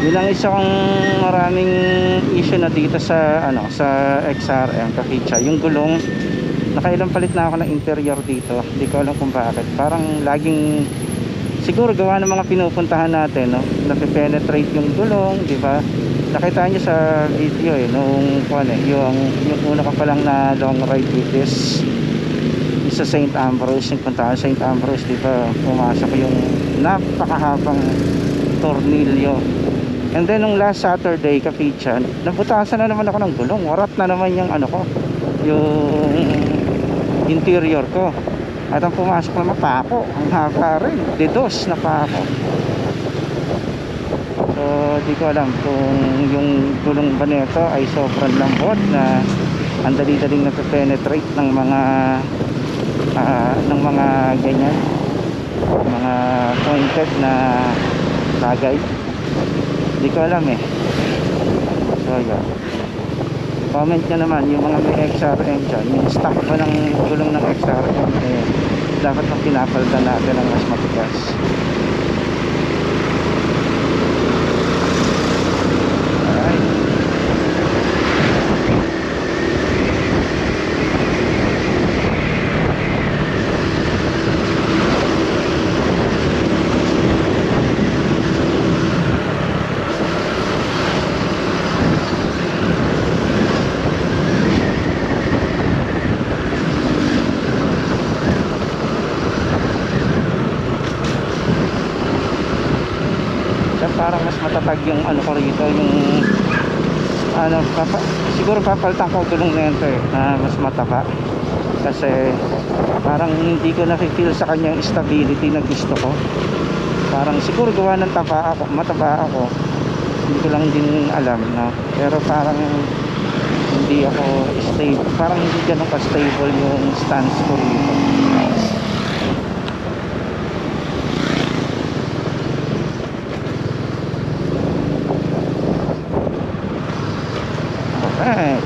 Yun ang isa kong maraming issue na dito sa ano, sa XRM Kakicha, yung gulong. Nakailang palit na ako ng interior dito, hindi ko alam kung bakit. Parang laging, siguro gawa ng mga pinupuntahan natin, no, nape-penetrate yung gulong, di ba? Nakita nyo sa video nung yung una ko pa lang na long ride with this sa St. Ambrose, yung puntahan St. Ambrose, di ba? Pumasok yung napakahabang tornilyo. And then nung last Saturday, Kapicha, nabutasan na naman ako ng gulong. Warat na naman yung ano ko, yung interior ko. At ang pumasok naman pako, ang haba rin, dedos na pako. So di ko alam kung yung gulong ba nito ay sobrang lambot na ang dali-daling nape-penetrate ng mga ganyan, mga pointed na bagay. Hindi ko alam eh. So yun, comment nyo naman yung mga may XRM dyan, yung stock ba ng gulong ng XRM dapat nang pinapalitan natin ng mas matigas. Alright. Parang mas matatag yung ano ko rito, yung ano, siguro papalitan ko gulong nito mas mataba, kasi parang hindi ko na-feel sa kanya yung stability na gusto ko. Parang siguro gawa ng mataba ako, hindi ko lang din alam, no? Pero parang hindi ako stable, parang hindi ganun ka-stable yung stance ko rito. Alright.